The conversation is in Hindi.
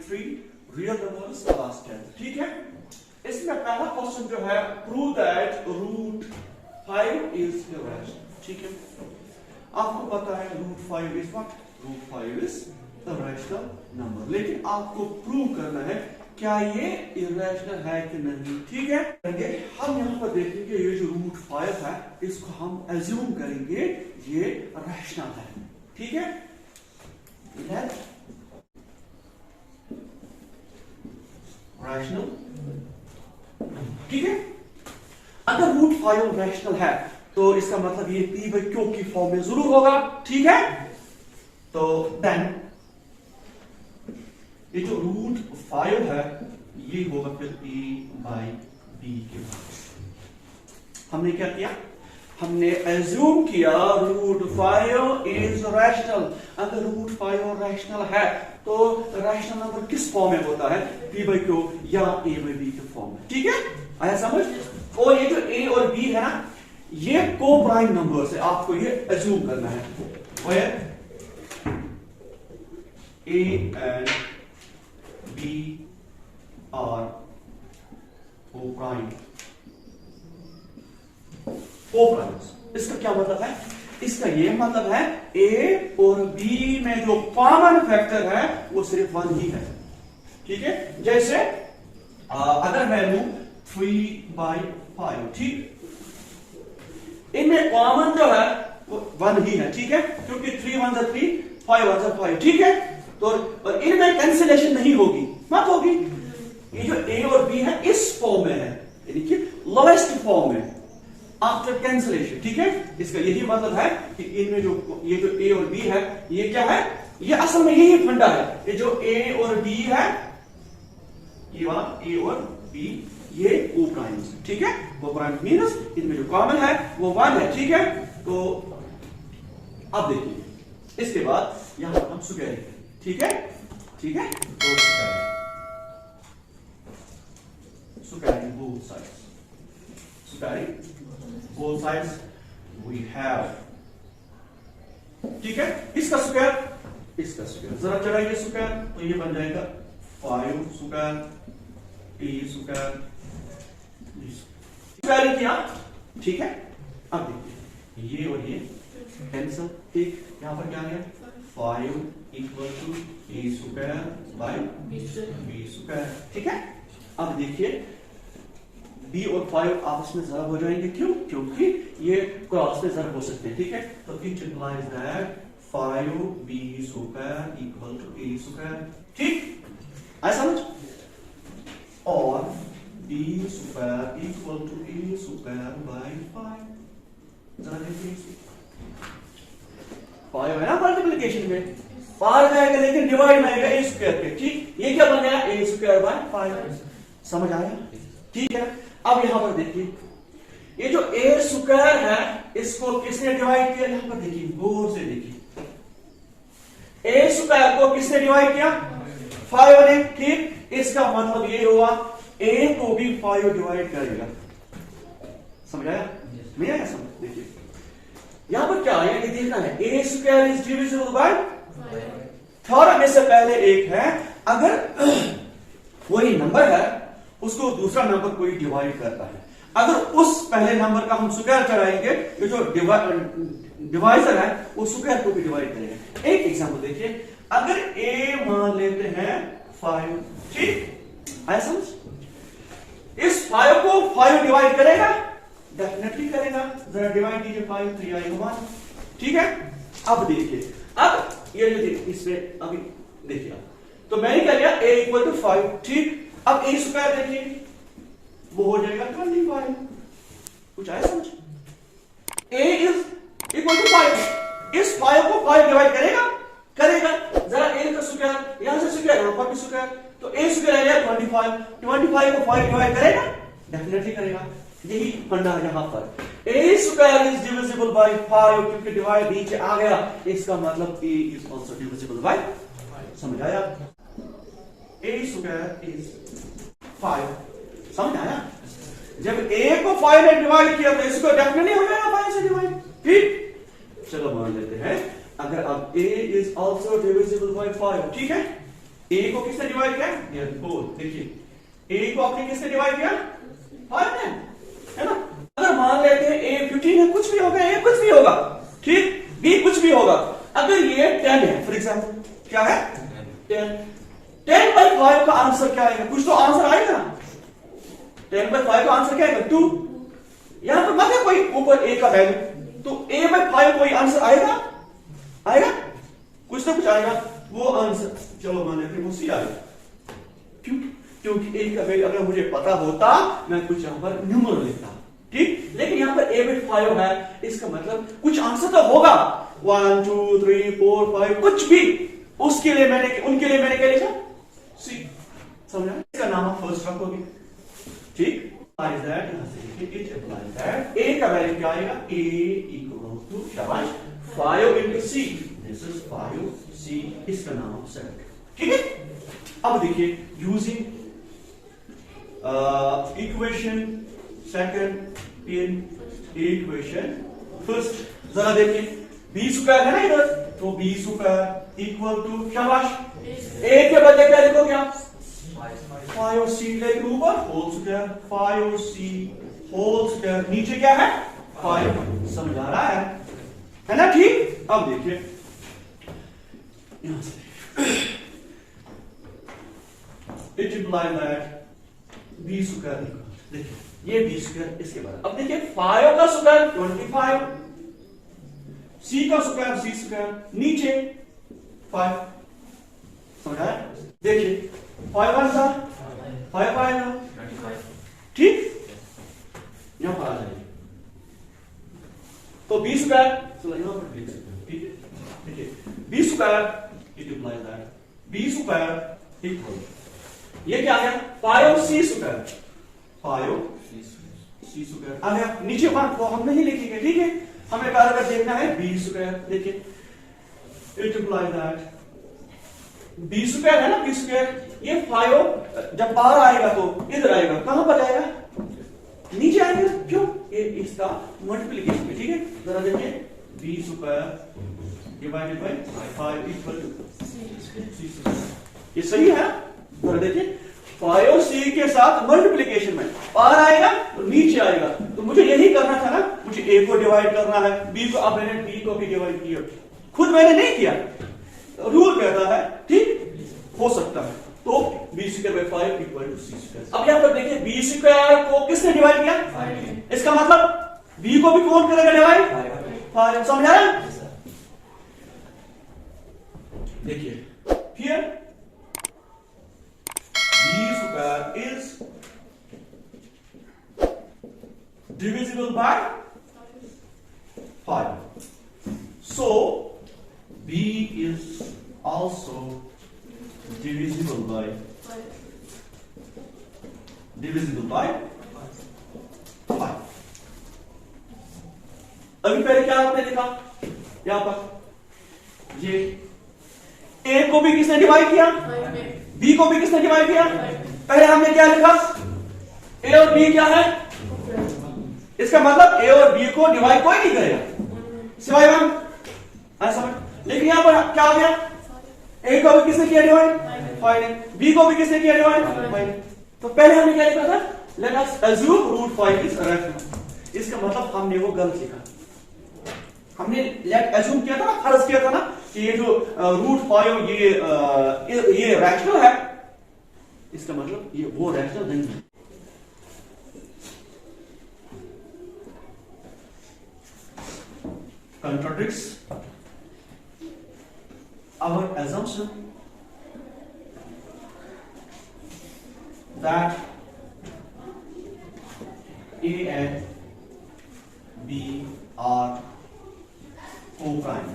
3 रियल नंबर्स क्लास 10। ठीक है, इसमें पहला क्वेश्चन जो है, prove that root 5 is irrational. ठीक है, आपको पता है root 5 is what, root 5 is irrational number, लेकिन आपको प्रूव करना है क्या ये इरेशनल है कि नहीं। ठीक है, हम यहाँ पर देखेंगे ये जो रूट 5 है इसको हम एज्यूम करेंगे ये रैशनल है। ठीक है, रैशनल। ठीक है, अगर रूट 5 रैशनल है तो इसका मतलब ये पी बाई क्यू की फॉर्म में जरूर होगा। ठीक है, तो देन ये जो रूट 5 है ये होगा फिर ए बाई बी के बाद। हमने क्या किया, हमने एज्यूम किया रूट 5 इज रैशनल। अगर रूट 5 रैशनल है तो रैशनल नंबर किस फॉर्म में होता है, पी बाई क्यू या ए बाई बी के फॉर्म में। ठीक है, आया समझ। और ये जो ए और बी है ना, ये को प्राइम नंबर्स है, आपको ये एज्यूम करना है। ए एंड बी आर को प्राइम, को प्राइम्स। इसका क्या मतलब है, इसका ये मतलब है ए और बी में जो कॉमन फैक्टर है वो सिर्फ 1 ही है। ठीक है, जैसे अगर मैं लूं 3/5, ठीक, इनमें कॉमन जो है वो 1 ही है। ठीक है, क्योंकि 3 1 3, 5 1 5। ठीक है, तो और इनमें कैंसिलेशन नहीं होगी, मत होगी। ये जो ए और बी है इस फॉर्म में है, यानी कि लोएस्ट फॉर्म में आफ्टर कैंसिलेशन। ठीक है, इसका यही मतलब है कि इनमें जो ये जो ए और बी है ये क्या है, ये असल में यही फंडा है। ये जो ए और बी है, ये वाला ए और बी, ये को प्राइम्स। ठीक है, को प्राइम मींस इनमें जो कॉमन है वो 1 है। ठीक है, तो अब देखिए इसके बाद यहां पर हम स्क्वायर करेंगे। ठीक है, ठीक है, तो squaring both sides, squaring both sides we have। ठीक है, इसका स्क्वायर, इसका स्क्वायर जरा चढ़ाइए स्क्वायर, तो ये बन जाएगा 5 स्क्वायर ए स्क्वायर, स्क्वायर किया। ठीक है, अब देखिए ये और ये कैंसिल। ठीक, यहां पर क्या है, 5 equal to a square by b square. ठीक है, अब देखिए b और 5 आपस में ज़रब हो जाएंगे। क्यों, क्योंकि ये क्रॉस में ज़रब हो सकते हैं। ठीक है, तो it implies that 5b square equal to a square. ठीक, आया समझ। और b square equal to a square by 5। जरा देखिए 5 है ना मल्टीप्लिकेशन में, पार जाएगा लेकिन डिवाइड में आएगा a स्क्वायर पे। ठीक, ये क्या बन गया, a स्क्वायर बाय 5। समझ आया। ठीक है, अब यहां पर देखिए ये जो a स्क्वायर है इसको किसने डिवाइड किया, यहां पर देखिए गौर से देखिए, a स्क्वायर को किसने डिवाइड किया, 5 ने। ठीक, इसका मतलब ये हुआ a को भी 5 डिवाइड करेगा। समझ आया, नहीं आया समझ। देखिए यहां पर क्या आया, ये देखना है, a square is divisible by 5 में से पहले एक है, अगर वही नंबर है उसको दूसरा नंबर कोई डिवाइड करता है, अगर उस पहले नंबर का हम स्क्वायर चढ़ाएंगे तो जो डिवाइजर है वो स्क्वायर को भी डिवाइड करेगा। एक एग्जांपल देखिए, अगर a मान लेते हैं 5। ठीक, आया समझ। इस 5 को 5 डिवाइड करेगा, डेफिनेटली करेगा। जरा डिवाइड कीजिए 5, 3 आएगा 1। ठीक है, अब देखिए, अब ये इसमें अभी देखिए, तो मैंने क्या लिया, a इक्वल टू 5। ठीक, अब a स्क्वायर देखिए वो हो जाएगा 25। कुछ आया समझ। a इज इक्वल टू 5, इस 5 को 5 डिवाइड करेगा, करेगा। जरा a का स्क्वायर, यहां से स्क्वायर, यहां पर भी स्क्वायर, तो a स्क्वायर आ गया 25। 25 को 5 डिवाइड करेगा, डेफिनेटली करेगा। यही फंडा है यहां पर। a square is divisible by 5, क्योंकि डिवाइड नीचे आ गया, इसका मतलब a is also divisible by 5। समझ आया, a स्क्वायर इज 5। समझ आया। जब a को 5 ने डिवाइड किया तो इसको डेफिनेटली हो जाएगा 5 से डिवाइड। ठीक, चलो मान लेते हैं अगर अब a is also divisible by 5। ठीक है, ए को किसने डिवाइड किया? ये 4। देखिए ए को आपने किसने डिवाइड किया? 5 ने, है ना? अगर मान लेते हैं ए 15 है, कुछ भी होगा, ए कुछ भी होगा, ठीक, बी कुछ भी होगा। अगर ये 10 है फॉर एग्जाम्पल, क्या है? 10/5 का आंसर क्या आएगा? कुछ तो आंसर आएगा। 10/5 का आंसर क्या आएगा? 2। यहां पर मत है कोई ऊपर ए का वैल्यू, तो a/5 कोई आंसर आएगा? आएगा, कुछ तो कुछ आएगा। वो आंसर चलो मान लेते हैं वो सी आएगा। क्यों? क्योंकि ए का वैल्यू अगर मुझे पता होता मैं कुछ यहां पर न्यूमरल लिखता, ठीक। लेकिन यहां पर a/5 है, इसका मतलब कुछ आंसर तो होगा। 1 2 3 4 5 कुछ भी, उसके लिए मैंने उनके लिए मैंने क्या लिखा? सी। समझा? इसका नाम आप फर्स्ट रखोगे, ठीक। Is that it applies that a का वैल्यू क्या आएगा? a equal to शाबाश 5 into c। This is 5c, इसका नाम आप सेलेक्ट, ठीक है। अब देखिए using equation second in equation first, जरा देखिए b स्क्वायर है ना इधर, तो b स्क्वायर इक्वल टू शाबाश a के बदले क्या लिखोगे आप? 5c, लेकिन ऊपर whole square 5c whole square, नीचे क्या है? 5। समझ आ रहा है ना? ठीक। अब देखिए यहां से it implies that b square, देखिए ये b स्क्वायर इसके बराबर। अब देखिए 5 का स्क्वायर 25, c का स्क्वायर c स्क्वायर, नीचे 5। समझ आया? देखिए 5 1 था 5 आएगा, ठीक। यहां पर आ जाइए तो b स्क्वायर, चलो यहां पर लिख सकते हैं, ठीक है। देखिए b square it implies that b square equal, ये क्या आ गया? 5c स्क्वायर, 5c स्क्वायर आ गया। नीचे बात वो हम नहीं लिखेंगे, ठीक है, हमें बराबर देखना है b स्क्वायर। देखिए it implies that b square है ना, b स्क्वायर, ये 5 जब बाहर आएगा तो इधर आएगा, कहां पर आएगा? नीचे आएगा। क्यों? ये इसका मल्टीप्लिकेशन है, ठीक है। जरा देखिए b square divided by 5 equal to c square, ये सही है। जरा देखिए 5c के साथ मल्टीप्लिकेशन में बाहर आएगा तो नीचे आएगा, तो मुझे यही करना था ना, मुझे a को डिवाइड करना है, b को, अब मैंने b को भी डिवाइड किया, खुद मैंने नहीं किया, रूल कहता है, ठीक, हो सकता है। तो b square by 5 equal to c square. अब यहां पर देखिए b स्क्वायर को किसने डिवाइड किया? 5। इसका मतलब b को भी कौन करेगा डिवाइड? 5। समझ आ रहा है? देखिए here b square is divisible by 5, so b is also divisible by 5। अभी पहले क्या आपने लिखा यहां पर? ये a को भी किसने डिवाइड किया? b को भी किसने डिवाइड किया? पहले हमने क्या लिखा? a और b क्या है? इसका मतलब a और b को डिवाइड कोई नहीं करेगा सिवाय हम, समझ। लेकिन यहां पर क्या आ गया? a को भी किसने किया डिवाइड? 5 ने। b को भी किसने किया डिवाइड? 5 ने। तो पहले हमने क्या लिखा था? Let us assume root 5 is rational. इसका मतलब हमने वो गलत लिखा, हमने लेट अज्यूम किया था ना, फर्ज किया था ना कि ये जो रूट 5 ये रैशनल है, इसका मतलब ये वो रैशनल नहीं है। Contradicts our assumption that A and B are co-prime.